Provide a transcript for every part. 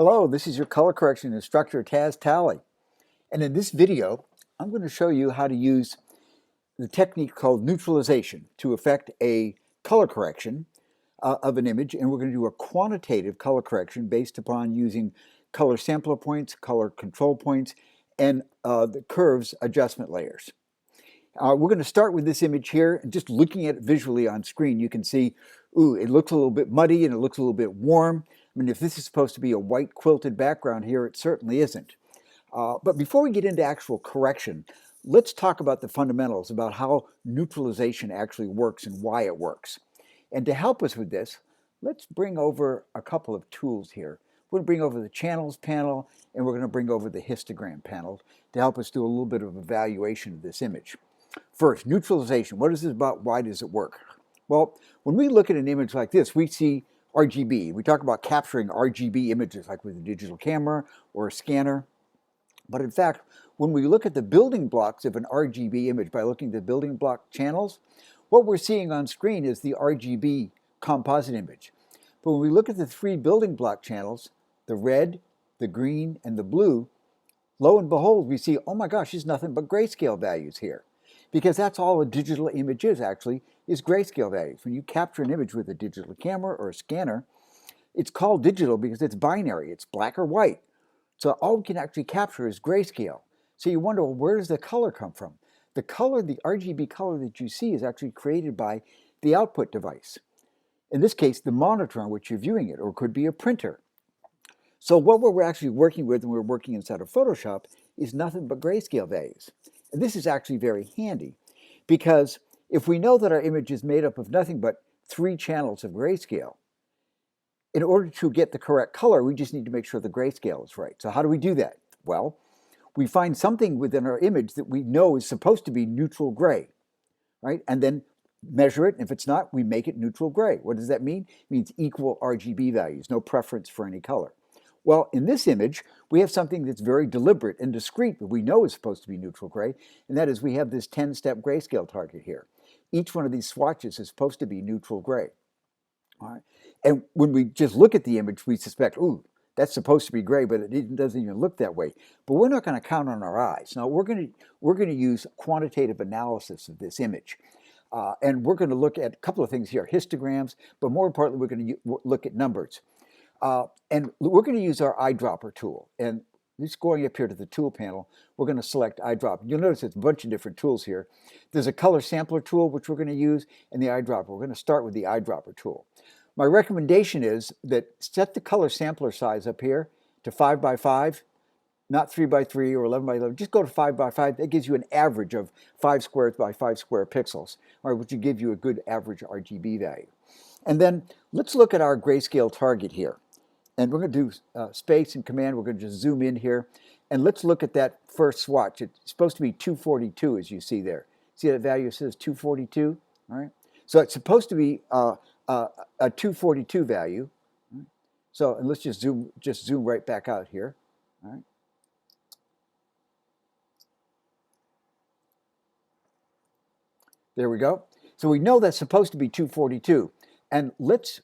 Hello, this is your color correction instructor, Taz Talley. And in this video, I'm going to show you how to use the technique called neutralization to affect a color correction of an image. And we're going to do a quantitative color correction based upon using color sampler points, color control points, and the curves adjustment layers. We're going to start with this image here, and just looking at it visually on screen, you can see, ooh, it looks a little bit muddy and it looks a little bit warm. I mean, if this is supposed to be a white quilted background here, it certainly isn't. But before we get into actual correction, let's talk about the fundamentals, about how neutralization actually works and why it works. And to help us with this, let's bring over a couple of tools here. We're going to bring over the channels panel, and we're going to bring over the histogram panel to help us do a little bit of evaluation of this image. First, neutralization. What is this about? Why does it work? Well, when we look at an image like this, we see RGB. We talk about capturing RGB images like with a digital camera or a scanner. But in fact, when we look at the building blocks of an RGB image by looking at the building block channels, what we're seeing on screen is the RGB composite image. But when we look at the three building block channels, the red, the green, and the blue, lo and behold, we see, oh my gosh, there's nothing but grayscale values here. Because that's all a digital image is, actually, is grayscale values. When you capture an image with a digital camera or a scanner, it's called digital because it's binary. It's black or white. So all we can actually capture is grayscale. So you wonder, well, where does the color come from? The color, the RGB color that you see is actually created by the output device. In this case, the monitor on which you're viewing it, or it could be a printer. So what we're actually working with when we're working inside of Photoshop is nothing but grayscale values. And this is actually very handy because if we know that our image is made up of nothing but 3 channels of grayscale, in order to get the correct color, we just need to make sure the grayscale is right. So how do we do that? Well, we find something within our image that we know is supposed to be neutral gray, right? And then measure it. If it's not, we make it neutral gray. What does that mean? It means equal RGB values, no preference for any color. Well, in this image, we have something that's very deliberate and discrete that we know is supposed to be neutral gray, and that is we have this 10-step grayscale target here. Each one of these swatches is supposed to be neutral gray. All right? And when we just look at the image, we suspect, ooh, that's supposed to be gray, but it doesn't even look that way. But we're not going to count on our eyes. Now, we're going to use quantitative analysis of this image. And we're going to look at a couple of things here, histograms, but more importantly, we're going to look at numbers. And we're going to use our eyedropper tool. And just going up here to the tool panel, we're going to select eyedropper. You'll notice it's a bunch of different tools here. There's a color sampler tool, which we're going to use, and the eyedropper. We're going to start with the eyedropper tool. My recommendation is that set the color sampler size up here to 5 by 5, not 3 by 3 or 11 by 11. Just go to 5 by 5. That gives you an average of 5 squared by 5 square pixels, or which would give you a good average RGB value. And then let's look at our grayscale target here. And we're going to do space and command. We're going to just zoom in here. And let's look at that first swatch. It's supposed to be 242, as you see there. See that value says 242? All right. So it's supposed to be a 242 value. So, and let's just zoom right back out here. All right. There we go. So we know that's supposed to be 242. And let's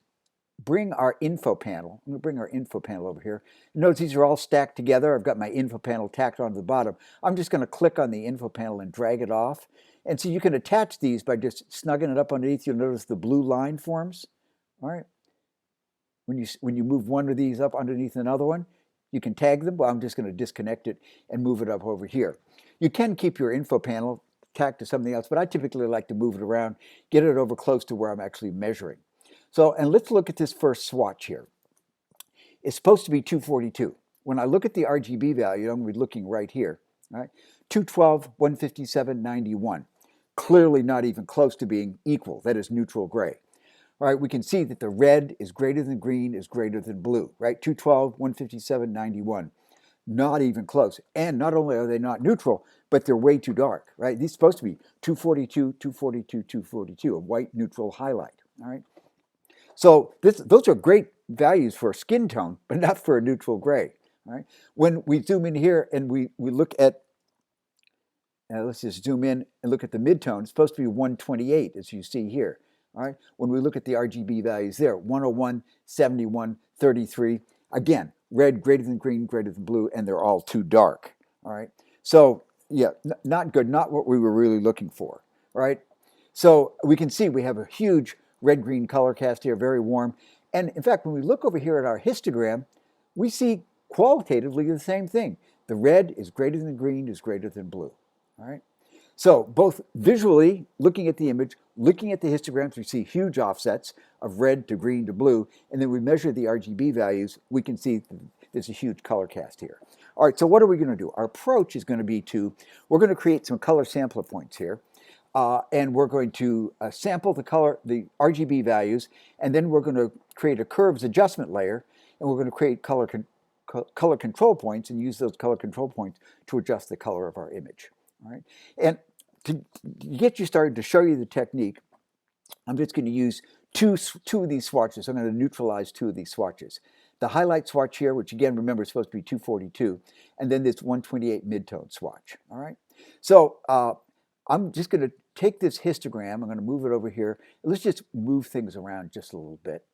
bring our info panel. I'm going to bring our info panel over here. Notice these are all stacked together. I've got my info panel tacked onto the bottom. I'm just going to click on the info panel and drag it off. And so you can attach these by just snugging it up underneath. You'll notice the blue line forms. All right. When you move one of these up underneath another one, you can tag them. Well, I'm just going to disconnect it and move it up over here. You can keep your info panel tacked to something else, but I typically like to move it around, get it over close to where I'm actually measuring. So, and let's look at this first swatch here. It's supposed to be 242. When I look at the RGB value, I'm going to be looking right here. All right? 212, 157, 91. Clearly not even close to being equal. That is neutral gray. All right, we can see that the red is greater than green is greater than blue, right? 212, 157, 91. Not even close. And not only are they not neutral, but they're way too dark, right? These are supposed to be 242, 242, 242, a white neutral highlight, all right? So those are great values for skin tone, but not for a neutral gray. All right? When we zoom in here and we look at, let's just zoom in and look at the midtone, it's supposed to be 128, as you see here. All right? When we look at the RGB values there, 101, 71, 33, again, red greater than green, greater than blue, and they're all too dark. All right. So yeah, not good, not what we were really looking for. Right. So we can see we have a huge red-green color cast here, very warm. And in fact, when we look over here at our histogram, we see qualitatively the same thing. The red is greater than green, is greater than blue. All right. So both visually, looking at the image, looking at the histograms, we see huge offsets of red to green to blue, and then we measure the RGB values, we can see there's a huge color cast here. All right, so what are we going to do? Our approach is going to be we're going to create some color sampler points here, and we're going to sample the RGB values, and then we're going to create a curves adjustment layer, and we're going to create color control points and use those color control points to adjust the color of our image. All right, and to get you started, to show you the technique, I'm just going to use two of these swatches. I'm going to neutralize two of these swatches. The highlight swatch here, which again, remember, is supposed to be 242, and then this 128 midtone swatch. All right, so I'm just going to take this histogram. I'm going to move it over here. Let's just move things around just a little bit.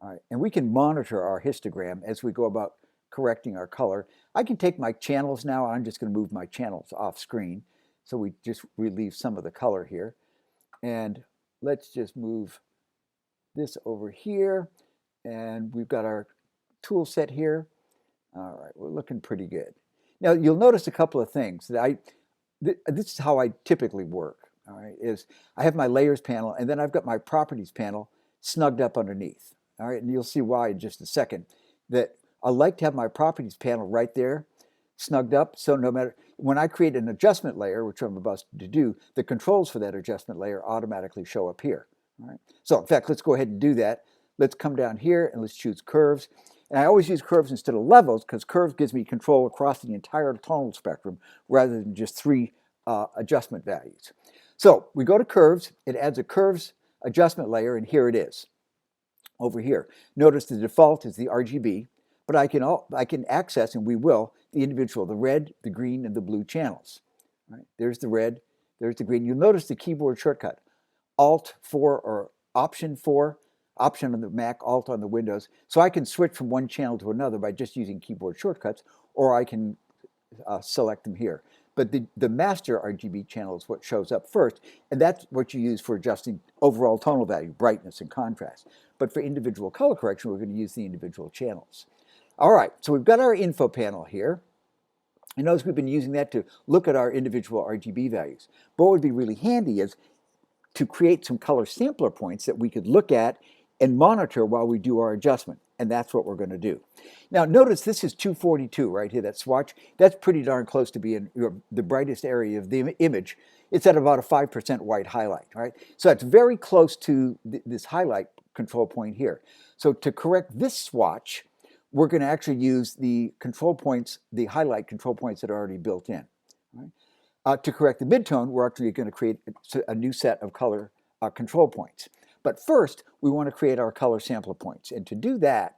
All right, and we can monitor our histogram as we go about correcting our color. I can take my channels now. I'm just going to move my channels off screen, so we just relieve some of the color here. And let's just move this over here, and we've got our tool set here. All right, we're looking pretty good. Now you'll notice a couple of things that this is how I typically work. All right, is I have my layers panel, and then I've got my properties panel snugged up underneath. All right, and you'll see why in just a second. That I like to have my properties panel right there, snugged up, so no matter, when I create an adjustment layer, which I'm about to do, the controls for that adjustment layer automatically show up here. All right, so in fact, let's go ahead and do that. Let's come down here and let's choose curves. And I always use curves instead of levels because curves gives me control across the entire tonal spectrum rather than just three adjustment values. So we go to curves, it adds a curves adjustment layer, and here it is over here. Notice the default is the RGB, but I can access, and we will, the individual, the red, the green, and the blue channels. Right? There's the red, there's the green. You'll notice the keyboard shortcut, Alt-4 or Option-4, Option on the Mac, Alt on the Windows. So I can switch from one channel to another by just using keyboard shortcuts, or I can select them here. But the master RGB channel is what shows up first, and that's what you use for adjusting overall tonal value, brightness, and contrast. But for individual color correction, we're going to use the individual channels. All right, so we've got our info panel here. And notice we've been using that to look at our individual RGB values. But what would be really handy is to create some color sampler points that we could look at and monitor while we do our adjustment. And that's what we're going to do. Now notice this is 242 right here, that swatch. That's pretty darn close to being the brightest area of the image. It's at about a 5% white highlight, right? So it's very close to this highlight control point here. So to correct this swatch, we're going to actually use the control points, the highlight control points that are already built in. Right? To correct the midtone, we're actually going to create a new set of color control points. But first, we want to create our color sampler points. And to do that,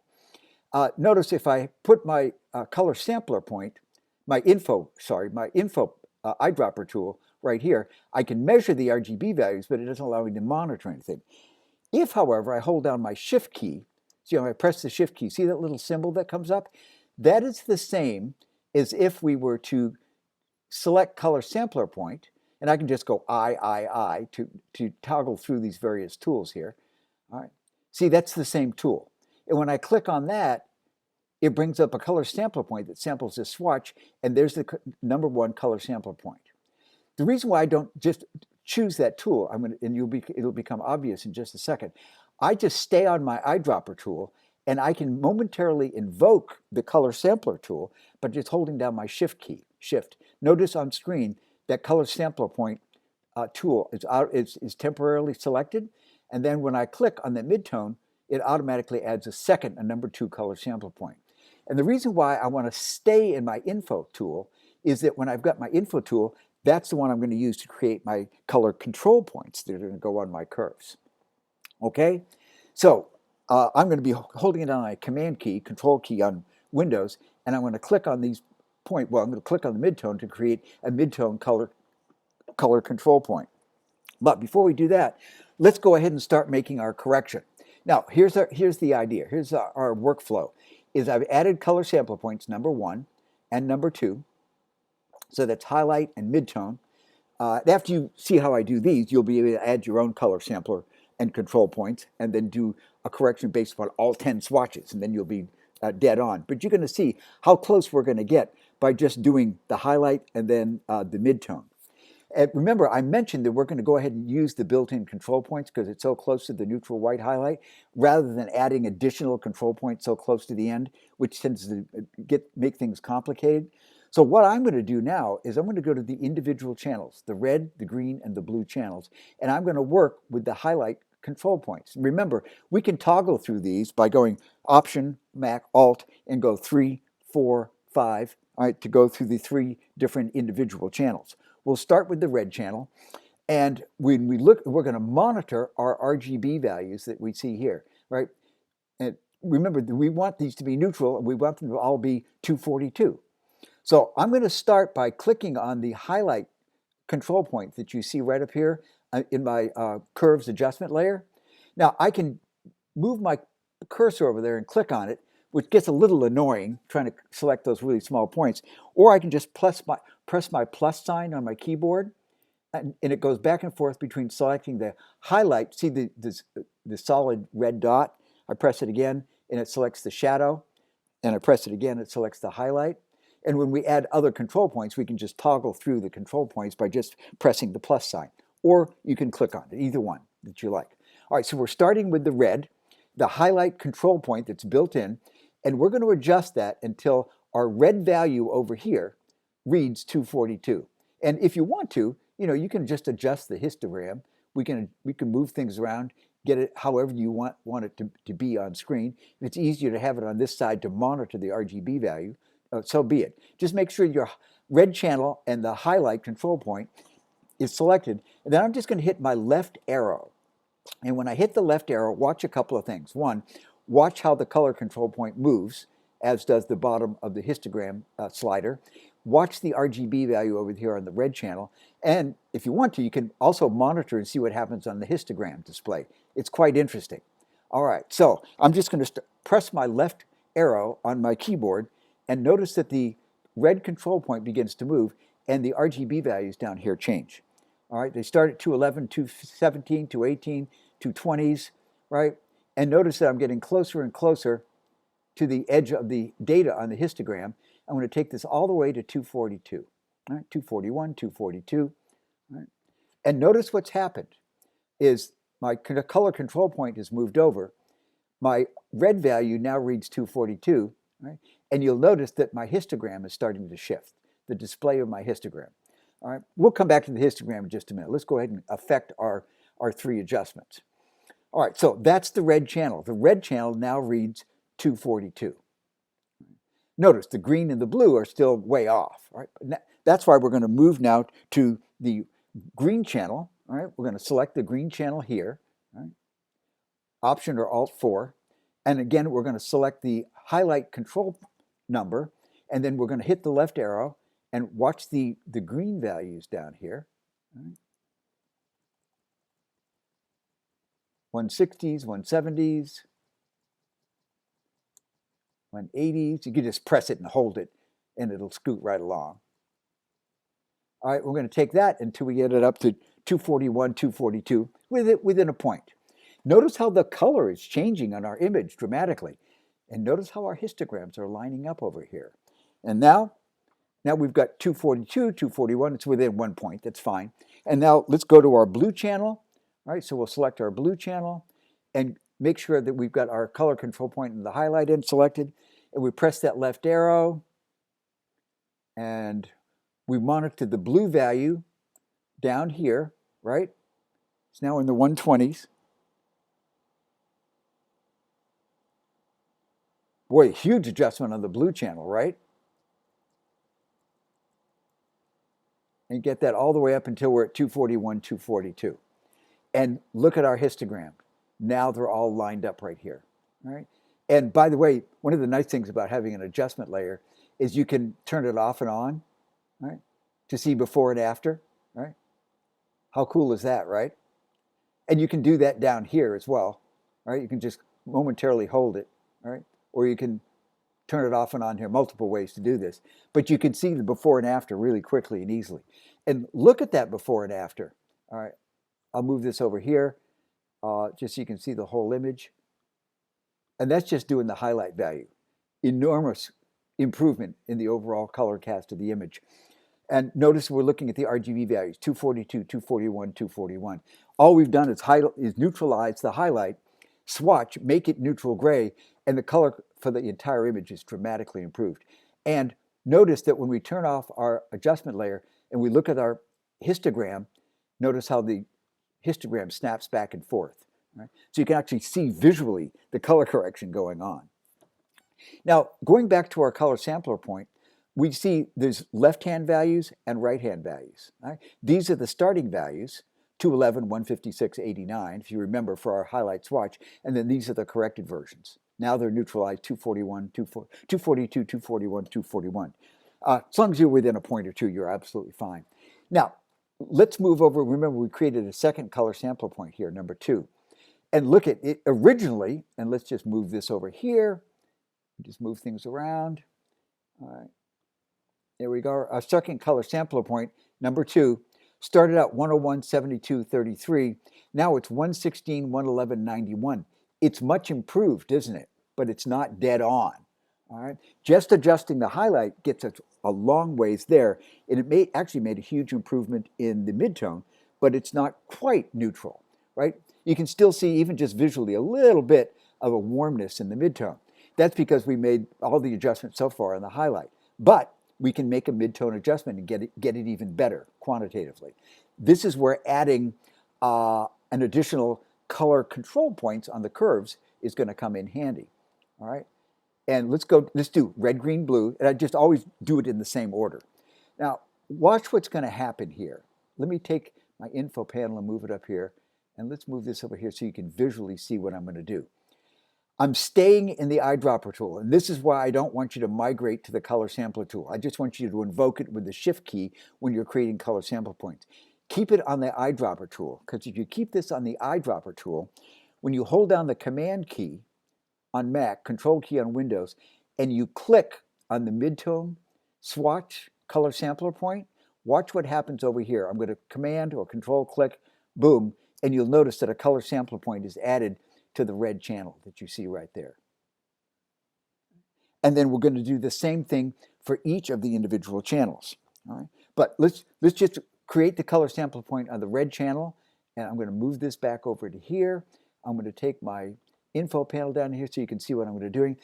notice if I put my color sampler point, my info eyedropper tool right here, I can measure the RGB values, but it doesn't allow me to monitor anything. If, however, I hold down my Shift key, so I press the Shift key, see that little symbol that comes up? That is the same as if we were to select color sampler point, and I can just go I to toggle through these various tools here. All right. See, that's the same tool. And when I click on that, it brings up a color sampler point that samples this swatch, and there's the number one color sampler point. The reason why I don't just choose that tool, it'll become obvious in just a second. I just stay on my eyedropper tool, and I can momentarily invoke the color sampler tool by just holding down my Shift key, Shift. Notice on screen that color sampler point tool is temporarily selected, and then when I click on the midtone, it automatically adds a number two color sampler point. And the reason why I want to stay in my info tool is that when I've got my info tool, that's the one I'm going to use to create my color control points that are going to go on my curves. Okay, so I'm going to be holding it on my Command key, Control key on Windows, and I'm going to click on these points. Well, I'm going to click on the midtone to create a midtone color control point. But before we do that, let's go ahead and start making our correction. Now, here's the idea. Here's our workflow. is I've added color sample points number 1 and number 2. So that's highlight and midtone. After you see how I do these, you'll be able to add your own color sampler and control points, and then do a correction based upon all 10 swatches, and then you'll be dead on. But you're going to see how close we're going to get by just doing the highlight and then the midtone. And remember, I mentioned that we're going to go ahead and use the built-in control points because it's so close to the neutral white highlight, rather than adding additional control points so close to the end, which tends to make things complicated. So what I'm going to do now is I'm going to go to the individual channels, the red, the green, and the blue channels, and I'm going to work with the highlight control points. Remember, we can toggle through these by going Option, Mac, Alt, and go 3, 4, 5, all right, to go through the 3 different individual channels. We'll start with the red channel, and when we look, we're going to monitor our RGB values that we see here, right? And remember, we want these to be neutral, and we want them to all be 242. So I'm going to start by clicking on the highlight control point that you see right up here in my curves adjustment layer. Now I can move my cursor over there and click on it, which gets a little annoying trying to select those really small points. Or I can just press my plus sign on my keyboard, and it goes back and forth between selecting the highlight. See the solid red dot? I press it again, and it selects the shadow. And I press it again, it selects the highlight. And when we add other control points, we can just toggle through the control points by just pressing the plus sign. Or you can click on it, either one that you like. All right, so we're starting with the red, the highlight control point that's built in, and we're going to adjust that until our red value over here reads 242. And if you want to, you can just adjust the histogram. We can move things around, get it however you want it to be on screen. If it's easier to have it on this side to monitor the RGB value, so be it. Just make sure your red channel and the highlight control point is selected. And then I'm just going to hit my left arrow. And when I hit the left arrow, watch a couple of things. One, watch how the color control point moves, as does the bottom of the histogram slider. Watch the RGB value over here on the red channel. And if you want to, you can also monitor and see what happens on the histogram display. It's quite interesting. All right, so I'm just going to press my left arrow on my keyboard, and notice that the red control point begins to move, and the RGB values down here change. All right, they start at 211, 217, 218, 220s, right? And notice that I'm getting closer and closer to the edge of the data on the histogram. I'm going to take this all the way to 242, all right? 241, 242, right? And notice what's happened is my color control point has moved over. My red value now reads 242, right? And you'll notice that my histogram is starting to shift, the display of my histogram. All right, we'll come back to the histogram in just a minute. Let's go ahead and affect our 3 adjustments. All right, so that's the red channel. The red channel now reads 242. Notice the green and the blue are still way off. All right, that's why we're going to move now to the green channel. All right, we're going to select the green channel here. All right, Option or Alt 4. And again, we're going to select the highlight control number, and then we're going to hit the left arrow and watch the green values down here. Right. 160s, 170s, 180s. You can just press it and hold it, and it'll scoot right along. All right, we're going to take that until we get it up to 241, 242, within a point. Notice how the color is changing on our image dramatically. And notice how our histograms are lining up over here. And now we've got 242, 241. It's within 1 point. That's fine. And now let's go to our blue channel. All right, so we'll select our blue channel and make sure that we've got our color control point and the highlight in selected. And we press that left arrow. And we monitor the blue value down here, right? It's now in the 120s. Boy, huge adjustment on the blue channel, right? And get that all the way up until we're at 241, 242. And look at our histogram. Now they're all lined up right here, right? And by the way, one of the nice things about having an adjustment layer is you can turn it off and on, right? To see before and after, right? How cool is that, right? And you can do that down here as well, right? You can just momentarily hold it, right? Or you can turn it off and on here, multiple ways to do this. But you can see the before and after really quickly and easily. And look at that before and after. All right, I'll move this over here just so you can see the whole image. And that's just doing the highlight value. Enormous improvement in the overall color cast of the image. And notice we're looking at the RGB values, 242, 241, 241. All we've done is neutralize the highlight, swatch, make it neutral gray, and the color for the entire image is dramatically improved. And notice that when we turn off our adjustment layer and we look at our histogram, notice how the histogram snaps back and forth. Right? So you can actually see visually the color correction going on. Now, going back to our color sampler point, we see there's left-hand values and right-hand values. Right? These are the starting values, 211, 156, 89, if you remember, for our highlight swatch, and then these are the corrected versions. Now they're neutralized, 241, 242, 241, 241. As long as you're within a point or two, you're absolutely fine. Now, let's move over. Remember, we created a second color sampler point here, number 2. And look at it originally, and let's just move this over here. Just move things around. All right. There we go. Our second color sampler point, number 2, started out 101, 72, 33. Now it's 116, 111, 91. It's much improved, isn't it? But it's not dead on. All right. Just adjusting the highlight gets us a long ways there. And it actually made a huge improvement in the midtone, but it's not quite neutral, right? You can still see, even just visually, a little bit of a warmness in the midtone. That's because we made all the adjustments so far on the highlight. But we can make a midtone adjustment and get it even better quantitatively. This is where adding an additional color control points on the curves is going to come in handy. All right, and let's do red, green, blue, and I just always do it in the same order. Now, watch what's going to happen here. Let me take my info panel and move it up here, and let's move this over here so you can visually see what I'm going to do. I'm staying in the eyedropper tool, and this is why I don't want you to migrate to the color sampler tool. I just want you to invoke it with the shift key when you're creating color sample points. Keep it on the eyedropper tool, because if you keep this on the eyedropper tool, when you hold down the command key on Mac, control key on Windows, and you click on the midtone swatch color sampler point, watch what happens over here. I'm going to command or control click, boom, and you'll notice that a color sampler point is added to the red channel that you see right there. And then we're going to do the same thing for each of the individual channels. All right? But let's just create the color sample point on the red channel, and I'm going to move this back over to here. I'm going to take my info panel down here so you can see what I'm going to do.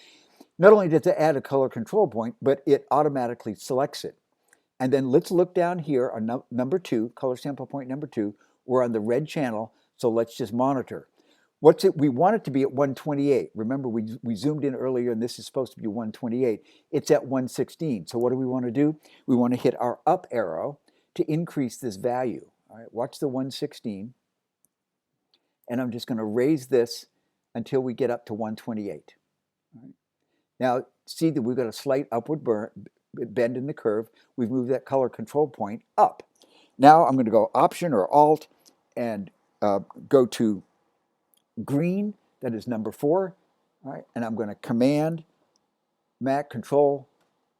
Not only does it add a color control point, but it automatically selects it. And then let's look down here on number 2, color sample point number 2. We're on the red channel, so let's just monitor. We want it to be at 128. Remember, we zoomed in earlier, and this is supposed to be 128. It's at 116. So what do we want to do? We want to hit our up arrow to increase this value. All right, watch the 116. And I'm just going to raise this until we get up to 128. All right. Now, see that we've got a slight upward bend in the curve. We've moved that color control point up. Now I'm going to go Option or Alt and go to green, that is number 4, all right, and I'm going to Command, Mac, Control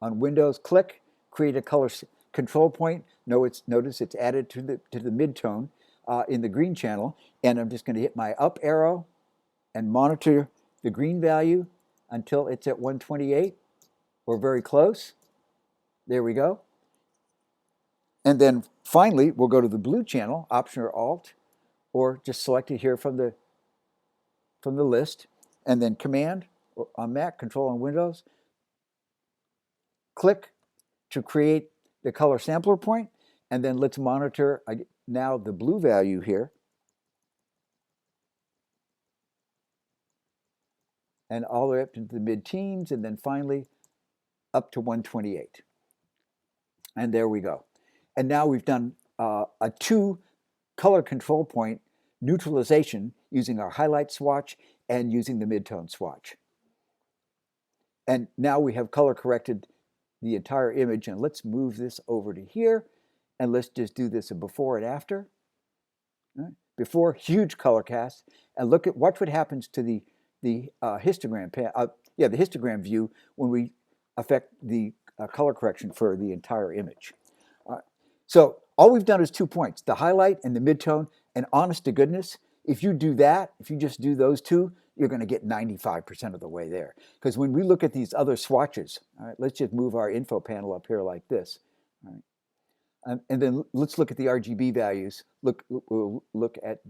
on Windows, click, create a color control point. Notice it's added to the midtone in the green channel, and I'm just going to hit my up arrow and monitor the green value until it's at 128. We're very close. There we go. And then finally, we'll go to the blue channel, Option or Alt, or just select it here from the list, and then Command on Mac, Control on Windows, click to create the color sampler point, and then let's monitor now the blue value here, and all the way up to the mid-teens, and then finally up to 128. And there we go. And now we've done a 2 color control point neutralization using our highlight swatch and using the midtone swatch. And now we have color corrected the entire image, and let's move this over to here, and let's just do this a before and after. Right? Before, huge color cast, and watch what happens to the histogram yeah, the histogram view when we affect the color correction for the entire image. So all we've done is 2 points, the highlight and the midtone, and honest to goodness, if you do that, if you just do those two, you're going to get 95% of the way there. Because when we look at these other swatches, all right, let's just move our info panel up here like this. All right. And then let's look at the RGB values. We'll look at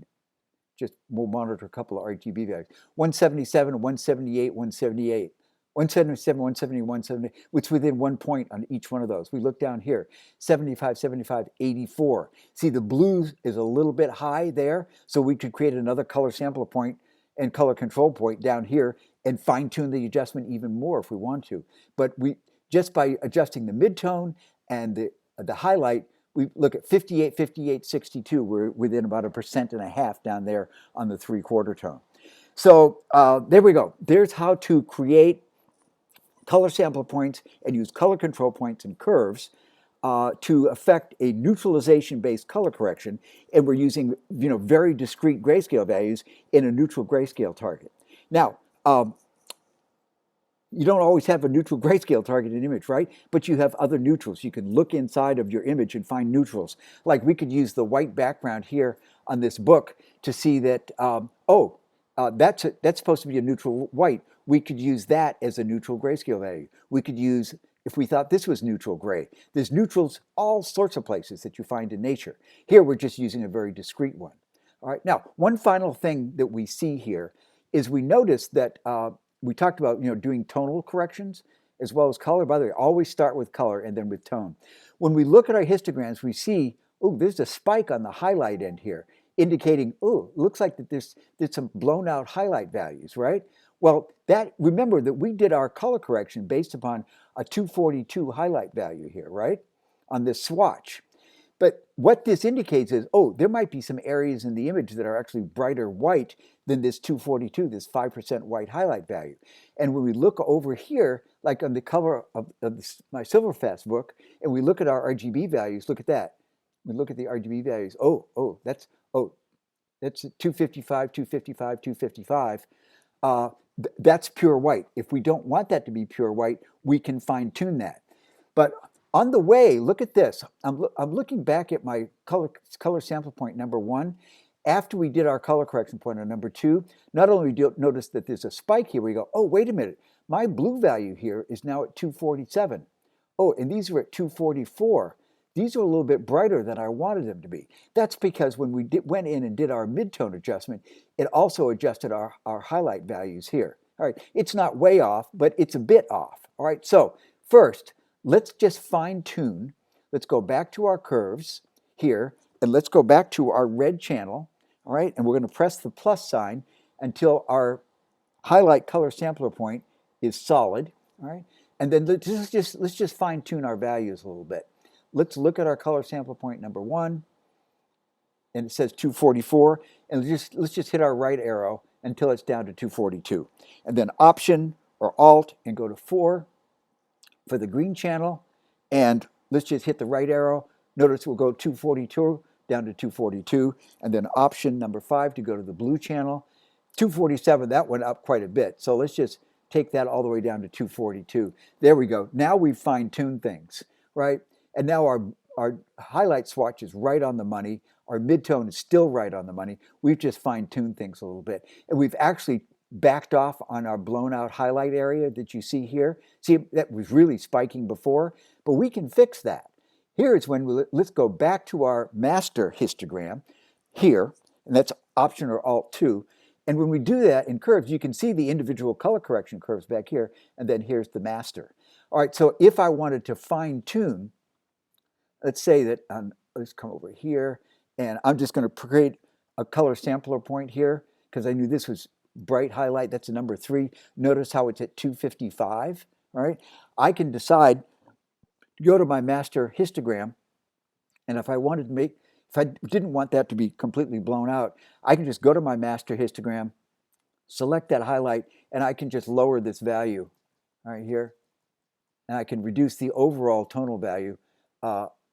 we'll monitor a couple of RGB values. 177, 178, 178. 177, 170, 170, which within 1 point on each one of those. We look down here, 75, 75, 84. See, the blue is a little bit high there, so we could create another color sampler point and color control point down here and fine tune the adjustment even more if we want to. But we just by adjusting the midtone and the highlight, we look at 58, 58, 62. We're within about 1.5% down there on the 3/4 tone. So there we go. There's how to create color sampler points and use color control points and curves to affect a neutralization-based color correction, and we're using very discrete grayscale values in a neutral grayscale target. Now, you don't always have a neutral grayscale targeted image, right? But you have other neutrals. You can look inside of your image and find neutrals. Like we could use the white background here on this book to see that, that's supposed to be a neutral white. We could use that as a neutral grayscale value. We could use, if we thought this was neutral gray, there's neutrals all sorts of places that you find in nature. Here we're just using a very discrete one. All right, now one final thing that we see here is we notice that we talked about doing tonal corrections as well as color. By the way, always start with color and then with tone. When we look at our histograms, we see, oh, there's a spike on the highlight end here, indicating, oh, looks like that there's some blown out highlight values, right? Well, remember that we did our color correction based upon a 242 highlight value here, right? On this swatch. But what this indicates is, oh, there might be some areas in the image that are actually brighter white than this 242, this 5% white highlight value. And when we look over here, like on the cover of my Silverfast book, and we look at our RGB values, look at that. We look at the RGB values. That's 255, 255, 255. That's pure white. If we don't want that to be pure white, we can fine tune that. But on the way, look at this. I'm looking back at my color sample point number 1. After we did our color correction point on number 2, not only do you notice that there's a spike here, we go, oh, wait a minute. My blue value here is now at 247. Oh, and these are at 244. These are a little bit brighter than I wanted them to be. That's because when we went in and did our midtone adjustment, it also adjusted our highlight values here. All right, it's not way off, but it's a bit off. All right, so first, let's just fine tune. Let's go back to our curves here, and let's go back to our red channel. All right, and we're going to press the plus sign until our highlight color sampler point is solid. All right, and then let's just fine tune our values a little bit. Let's look at our color sample point number 1, and it says 244, and let's just hit our right arrow until it's down to 242, and then Option or Alt and go to 4 for the green channel, and let's just hit the right arrow. Notice we'll go 242 down to 242, and then Option number 5 to go to the blue channel. 247, that went up quite a bit, so let's just take that all the way down to 242. There we go. Now we've fine-tuned things, right? And now our highlight swatch is right on the money. Our midtone is still right on the money. We've just fine-tuned things a little bit. And we've actually backed off on our blown out highlight area that you see here. See, that was really spiking before, but we can fix that. Here is when let's go back to our master histogram here, and that's Option or Alt 2. And when we do that in curves, you can see the individual color correction curves back here, and then here's the master. All right, so if I wanted to fine tune, let's say that, let's come over here, and I'm just going to create a color sampler point here because I knew this was bright highlight. That's a number 3. Notice how it's at 255. All right, I can decide to go to my master histogram, and if I didn't want that to be completely blown out, I can just go to my master histogram, select that highlight, and I can just lower this value right here, and I can reduce the overall tonal value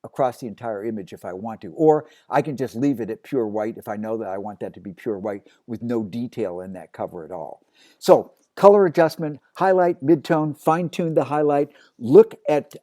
across the entire image if I want to. Or I can just leave it at pure white if I know that I want that to be pure white with no detail in that cover at all. So color adjustment, highlight, midtone, fine-tune the highlight, look at,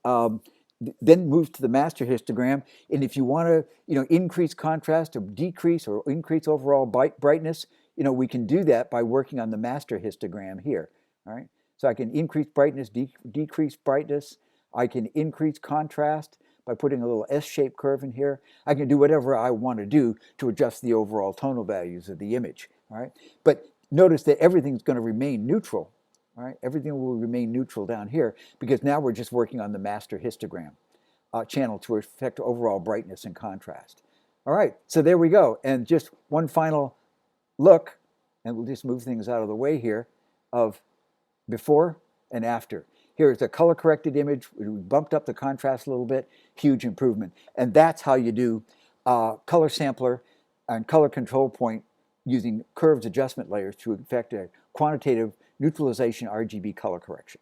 then move to the master histogram. And if you want to, increase contrast or decrease or increase overall brightness, we can do that by working on the master histogram here. All right. So I can increase brightness, decrease brightness. I can increase contrast by putting a little S-shaped curve in here. I can do whatever I want to do to adjust the overall tonal values of the image. All right. But notice that everything's going to remain neutral. All right. Everything will remain neutral down here because now we're just working on the master histogram channel to affect overall brightness and contrast. All right. So there we go. And just one final look, and we'll just move things out of the way here, of before and after. Here's a color-corrected image. We bumped up the contrast a little bit. Huge improvement. And that's how you do color sampler and color control point using curves adjustment layers to effect a quantitative neutralization RGB color correction.